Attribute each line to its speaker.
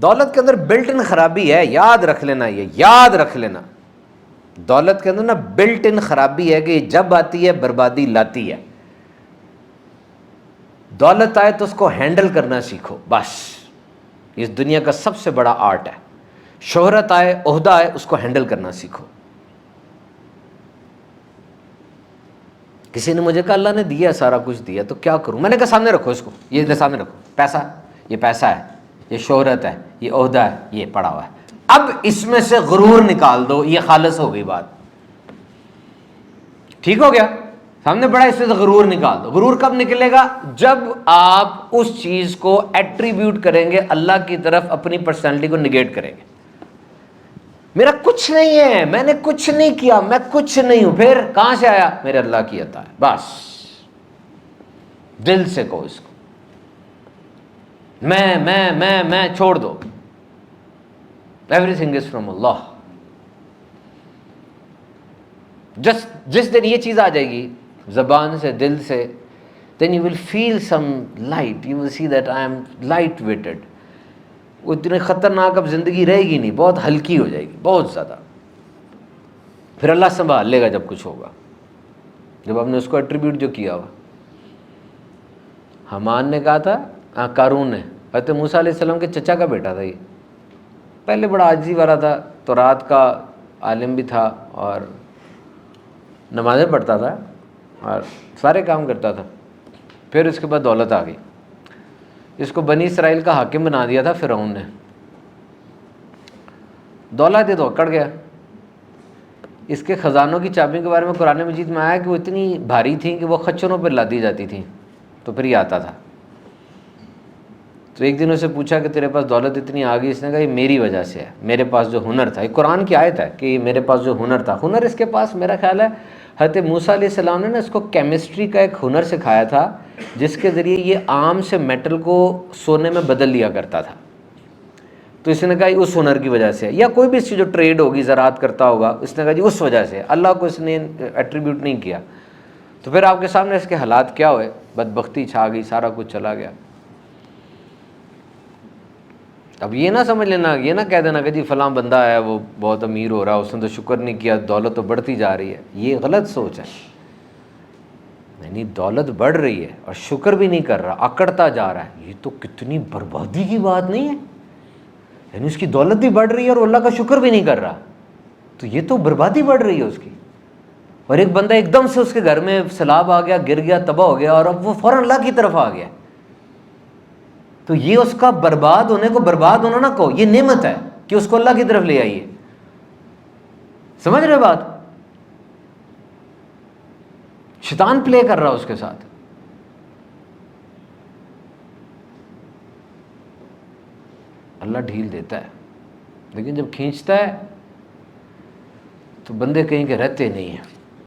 Speaker 1: دولت کے اندر built in خرابی ہے، یاد رکھ لینا، یہ یاد رکھ لینا، دولت کے اندر نا بلٹ ان خرابی ہے کہ جب آتی ہے بربادی لاتی ہے۔ دولت آئے تو اس کو ہینڈل کرنا سیکھو، بس اس دنیا کا سب سے بڑا آرٹ ہے۔ شہرت آئے، عہدہ آئے، اس کو ہینڈل کرنا سیکھو۔ کسی نے مجھے کہا اللہ نے دیا سارا کچھ دیا تو کیا کروں؟ میں نے کہا سامنے رکھو اس کو، یہ سامنے رکھو، پیسہ، یہ پیسہ ہے، یہ شہرت ہے، یہ عہدہ ہے، یہ پڑا ہوا ہے، اب اس میں سے غرور نکال دو، یہ خالص ہو گئی بات، ٹھیک ہو گیا؟ سامنے پڑا، اس میں سے غرور نکال دو۔ غرور کب نکلے گا؟ جب آپ اس چیز کو ایٹریبیوٹ کریں گے اللہ کی طرف، اپنی پرسنالٹی کو نگیٹ کریں گے۔ میرا کچھ نہیں ہے، میں نے کچھ نہیں کیا، میں کچھ نہیں ہوں، پھر کہاں سے آیا؟ میرے اللہ کی عطا ہے، بس دل سے کہو اس کو، میں چھوڑ دو، ایوری تھنگ از فرام اللہ۔ جس دن یہ چیز آ جائے گی زبان سے، دل سے، then you will feel some light, you will see that I am light weighted۔ وہ اتنی خطرناک اب زندگی رہے گی نہیں، بہت ہلکی ہو جائے گی، بہت زیادہ۔ پھر اللہ سنبھال لے گا جب کچھ ہوگا، جب آپ نے اس کو ایٹریبیوٹ جو کیا ہوا۔ حمان نے کہا تھا، قارون نے، حضرت موسیٰ علیہ السلام کے چچا کا بیٹا تھا، یہ پہلے بڑا عاجزی والا تھا، تورات کا عالم بھی تھا اور نمازیں پڑھتا تھا اور سارے کام کرتا تھا۔ پھر اس کے بعد دولت آ گئی، اس کو بنی اسرائیل کا حاکم بنا دیا تھا فرعون نے۔ دولت ہے تو اکڑ گیا۔ اس کے خزانوں کی چابیوں کے بارے میں قرآن مجید میں آیا کہ وہ اتنی بھاری تھیں کہ وہ خچروں پہ لادی جاتی تھیں، تو پھر یہ آتا تھا۔ تو ایک دن اسے پوچھا کہ تیرے پاس دولت اتنی آ گئی؟ اس نے کہا یہ میری وجہ سے ہے، میرے پاس جو ہنر تھا۔ یہ قرآن کی آیت ہے کہ میرے پاس جو ہنر تھا، ہنر اس کے پاس میرا خیال ہے حضرت موسیٰ علیہ السلام نے اس کو کیمسٹری کا ایک ہنر سکھایا تھا، جس کے ذریعے یہ عام سے میٹل کو سونے میں بدل لیا کرتا تھا۔ تو اس نے کہا یہ اس ہنر کی وجہ سے ہے، یا کوئی بھی اس کی جو ٹریڈ ہوگی، زراعت کرتا ہوگا، اس نے کہا جی اس وجہ سے ہے، اللہ کو اس نے ایٹریبیوٹ نہیں کیا۔ تو پھر آپ کے سامنے اس کے حالات کیا ہوئے، بدبختی چھا گئی، سارا کچھ چلا گیا۔ اب یہ نہ سمجھ لینا، یہ نہ کہہ دینا کہ جی فلاں بندہ ہے وہ بہت امیر ہو رہا ہے، اس نے تو شکر نہیں کیا، دولت تو بڑھتی جا رہی ہے۔ یہ غلط سوچ ہے، یعنی دولت بڑھ رہی ہے اور شکر بھی نہیں کر رہا، اکڑتا جا رہا ہے، یہ تو کتنی بربادی کی بات نہیں ہے؟ یعنی اس کی دولت بھی بڑھ رہی ہے اور وہ اللہ کا شکر بھی نہیں کر رہا، تو یہ تو بربادی بڑھ رہی ہے اس کی۔ اور ایک بندہ ایک دم سے اس کے گھر میں سیلاب آ گیا، گر گیا، تباہ ہو گیا، اور اب وہ فوراً اللہ کی طرف آ گیا، تو یہ اس کا برباد ہونے کو برباد ہونا نہ کہو، یہ نعمت ہے کہ اس کو اللہ کی طرف لے آئیے۔ سمجھ رہے بات؟ شیطان پلے کر رہا اس کے ساتھ۔ اللہ ڈھیل دیتا ہے، لیکن جب کھینچتا ہے تو بندے کہیں کے رہتے نہیں ہیں۔